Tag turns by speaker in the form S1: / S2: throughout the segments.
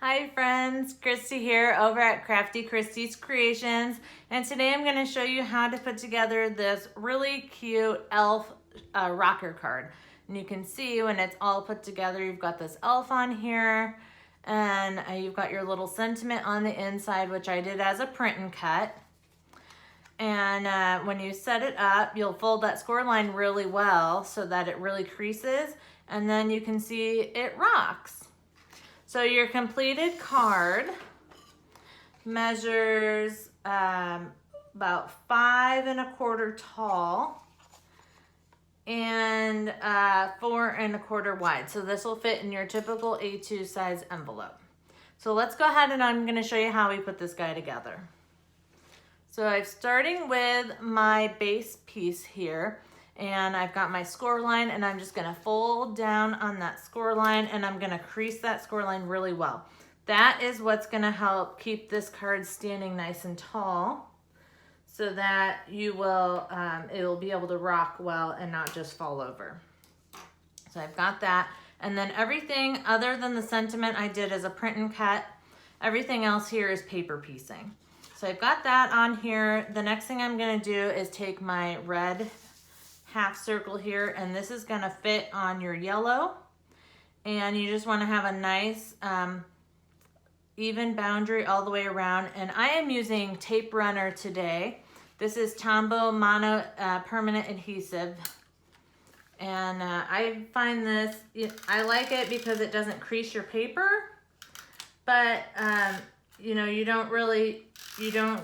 S1: Hi friends, Christy here over at Crafty Christy's Creations, and today I'm going to show you how to put together this really cute elf rocker card. And you can see when it's all put together, you've got this elf on here, and you've got your little sentiment on the inside, which I did as a print and cut. And when you set it up, you'll fold that score line really well so that it really creases, and then you can see it rocks. So your completed card measures about 5 1/4 tall and 4 1/4 wide. So this will fit in your typical A2 size envelope. So let's go ahead and I'm going to show you how we put this guy together. So I'm starting with my base piece here. And I've got my score line, and I'm just gonna fold down on that score line, and I'm gonna crease that score line really well. That is what's gonna help keep this card standing nice and tall so that you will, it'll be able to rock well and not just fall over. So I've got that. And then everything other than the sentiment I did as a print and cut, everything else here is paper piecing. So I've got that on here. The next thing I'm gonna do is take my red half circle here, and this is going to fit on your yellow, and you just want to have a nice even boundary all the way around. And I am using tape runner today. This is Tombow Mono permanent adhesive, and I find this, I like it because it doesn't crease your paper, but you know, you don't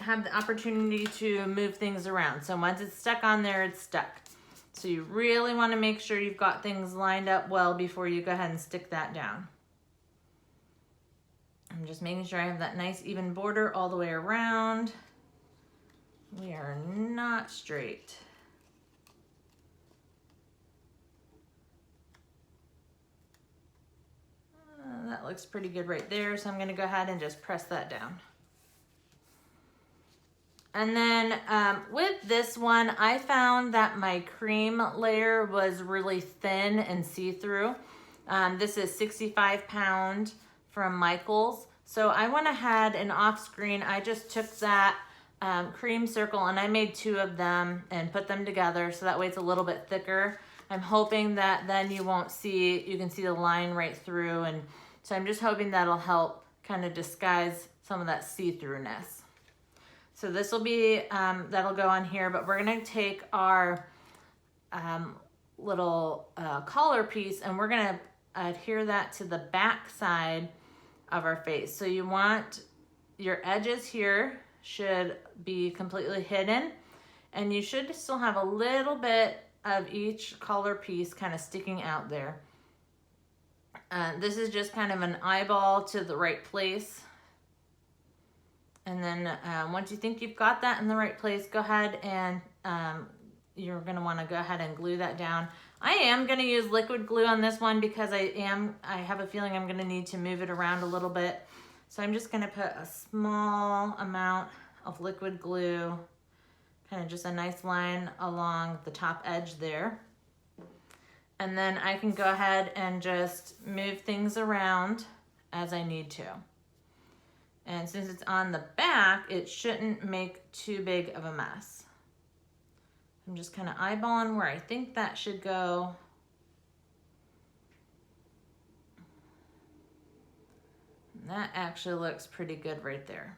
S1: have the opportunity to move things around. So once it's stuck on there, it's stuck. So you really want to make sure you've got things lined up well before you go ahead and stick that down. I'm just making sure I have that nice even border all the way around. We are not straight. That looks pretty good right there, so I'm going to go ahead and just press that down. And then with this one, I found that my cream layer was really thin and see-through. This is 65 pound from Michaels. So I went ahead and off screen, I just took that cream circle and I made 2 of them and put them together so that way it's a little bit thicker. I'm hoping that then you can see the line right through, and so I'm just hoping that'll help kind of disguise some of that see-throughness. So this will be, that'll go on here, but we're gonna take our little collar piece and we're gonna adhere that to the back side of our face. So you want your edges here should be completely hidden, and you should still have a little bit of each collar piece kind of sticking out there. This is just kind of an eyeball to the right place. And then once you think you've got that in the right place, go ahead and you're gonna wanna go ahead and glue that down. I am gonna use liquid glue on this one because I have a feeling I'm gonna need to move it around a little bit. So I'm just gonna put a small amount of liquid glue, kind of just a nice line along the top edge there. And then I can go ahead and just move things around as I need to. And since it's on the back, it shouldn't make too big of a mess. I'm just kind of eyeballing where I think that should go. And that actually looks pretty good right there.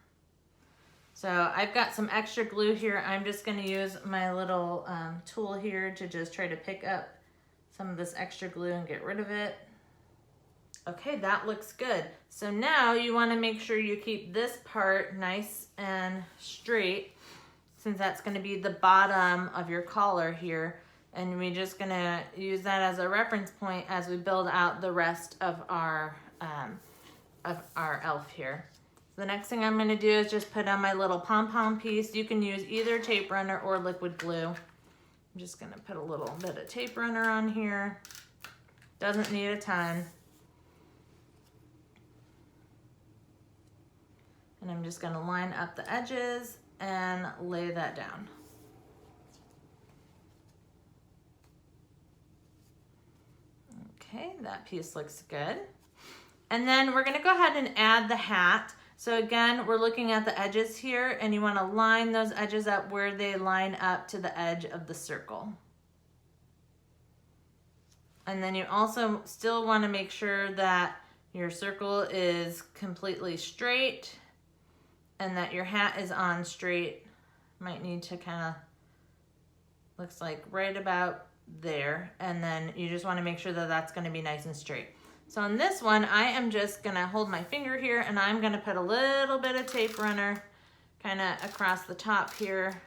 S1: So I've got some extra glue here. I'm just gonna use my little tool here to just try to pick up some of this extra glue and get rid of it. Okay, that looks good. So now you want to make sure you keep this part nice and straight, since that's going to be the bottom of your collar here. And we're just going to use that as a reference point as we build out the rest of our elf here. The next thing I'm going to do is just put on my little pom-pom piece. You can use either tape runner or liquid glue. I'm just going to put a little bit of tape runner on here. Doesn't need a ton. And I'm just gonna line up the edges and lay that down. Okay, that piece looks good. And then we're gonna go ahead and add the hat. So again, we're looking at the edges here, and you wanna line those edges up where they line up to the edge of the circle. And then you also still wanna make sure that your circle is completely straight and that your hat is on straight. Might need to kinda, looks like right about there. And then you just wanna make sure that that's gonna be nice and straight. So on this one, I am just gonna hold my finger here and I'm gonna put a little bit of tape runner kinda across the top here.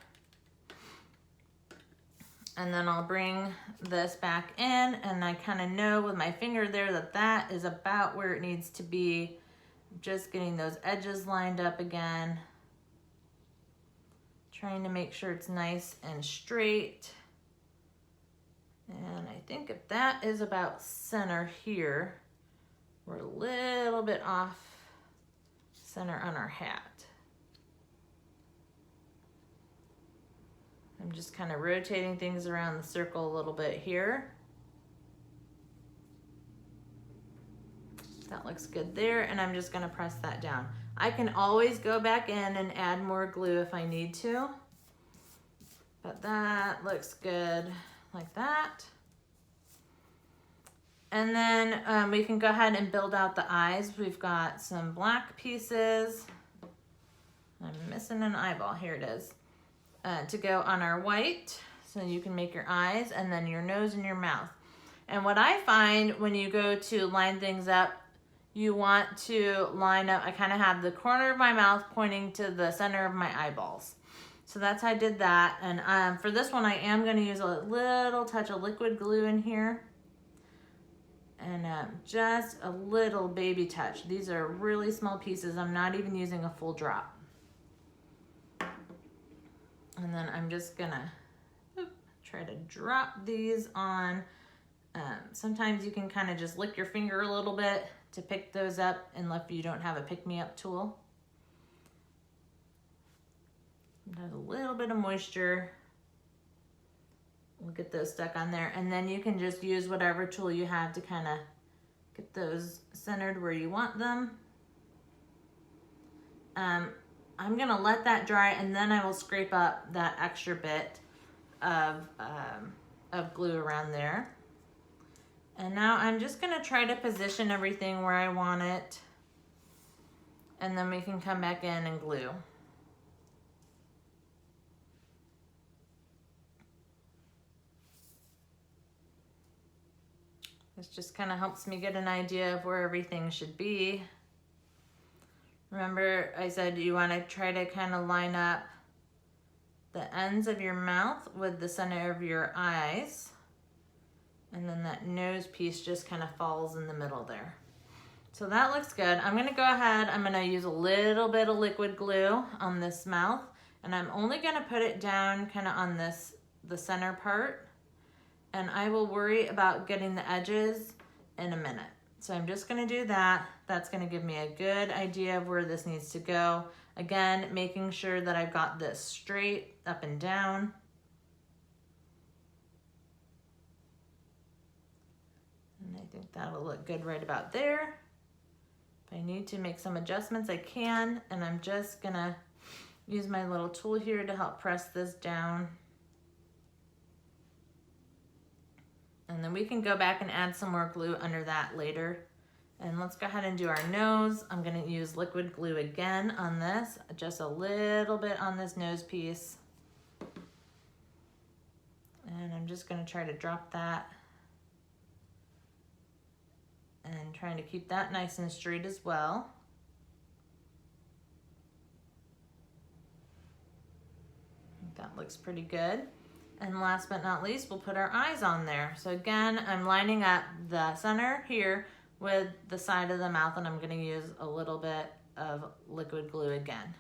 S1: And then I'll bring this back in, and I kinda know with my finger there that that is about where it needs to be. Just getting those edges lined up again. Trying to make sure it's nice and straight. And I think if that is about center here, we're a little bit off center on our hat. I'm just kind of rotating things around the circle a little bit here. That looks good there, and I'm just gonna press that down. I can always go back in and add more glue if I need to, but that looks good like that. And then we can go ahead and build out the eyes. We've got some black pieces. I'm missing an eyeball, here it is, to go on our white. So you can make your eyes and then your nose and your mouth. And what I find when you go to line things up, you want to line up, I kind of have the corner of my mouth pointing to the center of my eyeballs. So that's how I did that. And for this one, I am gonna use a little touch of liquid glue in here. And just a little baby touch. These are really small pieces. I'm not even using a full drop. And then I'm just gonna try to drop these on. Sometimes you can kind of just lick your finger a little bit to pick those up, unless you don't have a pick-me-up tool. There's a little bit of moisture. We'll get those stuck on there, and then you can just use whatever tool you have to kind of get those centered where you want them. I'm gonna let that dry, and then I will scrape up that extra bit of glue around there. And now I'm just gonna try to position everything where I want it, and then we can come back in and glue. This just kind of helps me get an idea of where everything should be. Remember, I said you want to try to kind of line up the ends of your mouth with the center of your eyes. And then that nose piece just kind of falls in the middle there. So that looks good. I'm going to go ahead, I'm going to use a little bit of liquid glue on this mouth. And I'm only going to put it down kind of on the center part. And I will worry about getting the edges in a minute. So I'm just gonna do that. That's gonna give me a good idea of where this needs to go. Again, making sure that I've got this straight up and down. And I think that'll look good right about there. If I need to make some adjustments, I can. And I'm just gonna use my little tool here to help press this down. And then we can go back and add some more glue under that later. And let's go ahead and do our nose. I'm gonna use liquid glue again on this, just a little bit on this nose piece. And I'm just gonna try to drop that and trying to keep that nice and straight as well. That looks pretty good. And last but not least, we'll put our eyes on there. So again, I'm lining up the center here with the side of the mouth, and I'm gonna use a little bit of liquid glue again.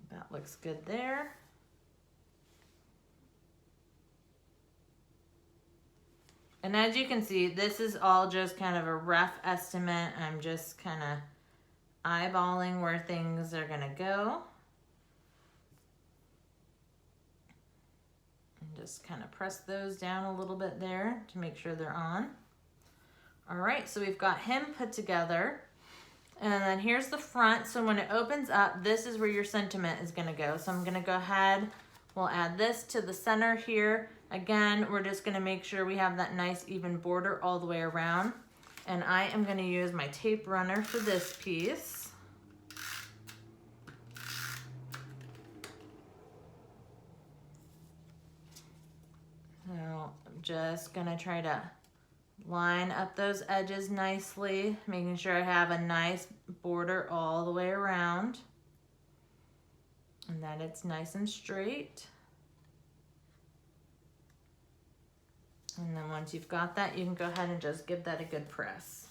S1: That looks good there. And as you can see, this is all just kind of a rough estimate. I'm just kind of eyeballing where things are gonna go. And just kind of press those down a little bit there to make sure they're on. All right, so we've got him put together. And then here's the front. So when it opens up, this is where your sentiment is gonna go. So I'm gonna go ahead, we'll add this to the center here. Again, we're just gonna make sure we have that nice even border all the way around. And I am gonna use my tape runner for this piece. So I'm just gonna try to line up those edges nicely, making sure I have a nice border all the way around and that it's nice and straight. And then once you've got that, you can go ahead and just give that a good press.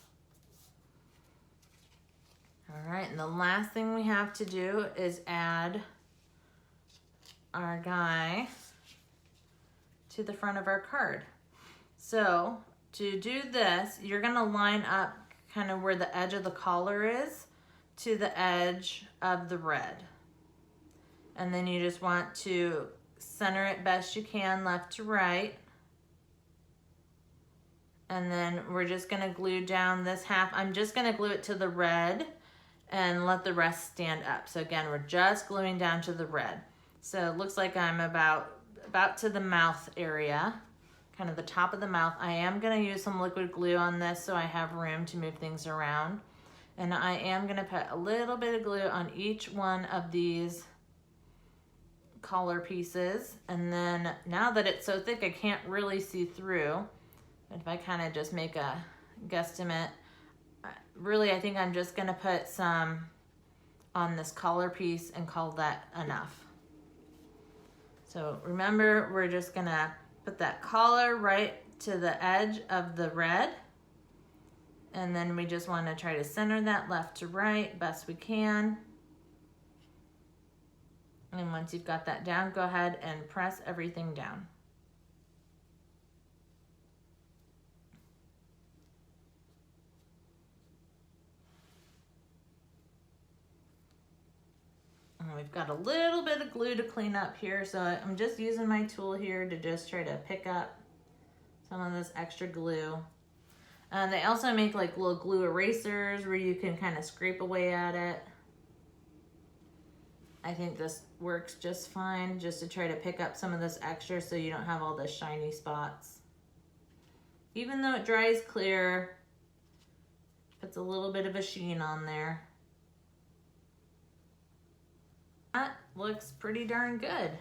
S1: All right, and the last thing we have to do is add our guy to the front of our card. So to do this, you're gonna line up kind of where the edge of the collar is to the edge of the red. And then you just want to center it best you can, left to right. And then we're just gonna glue down this half. I'm just gonna glue it to the red and let the rest stand up. So again, we're just gluing down to the red. So it looks like I'm about to the mouth area, kind of the top of the mouth. I am gonna use some liquid glue on this so I have room to move things around. And I am gonna put a little bit of glue on each one of these collar pieces. And then now that it's so thick, I can't really see through. If I kind of just make a guesstimate, really I think I'm just gonna put some on this collar piece and call that enough. So remember, we're just gonna put that collar right to the edge of the red. And then we just wanna try to center that left to right best we can. And once you've got that down, go ahead and press everything down. And we've got a little bit of glue to clean up here, so I'm just using my tool here to just try to pick up some of this extra glue. They also make like little glue erasers where you can kind of scrape away at it. I think this works just fine, just to try to pick up some of this extra so you don't have all the shiny spots. Even though it dries clear, puts a little bit of a sheen on there. That looks pretty darn good.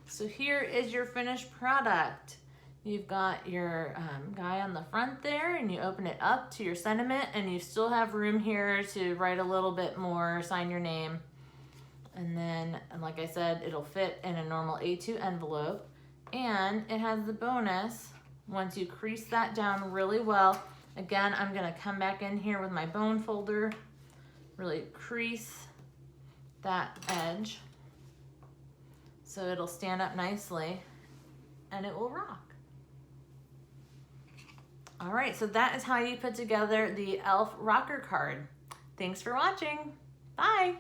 S1: So here is your finished product. You've got your guy on the front there, and you open it up to your sentiment, and you still have room here to write a little bit more, sign your name. And then, like I said, it'll fit in a normal A2 envelope. And it has the bonus, once you crease that down really well, again, I'm gonna come back in here with my bone folder, really crease that edge so it'll stand up nicely and it will rock. All right, so that is how you put together the Elf Rocker card. Thanks for watching. Bye.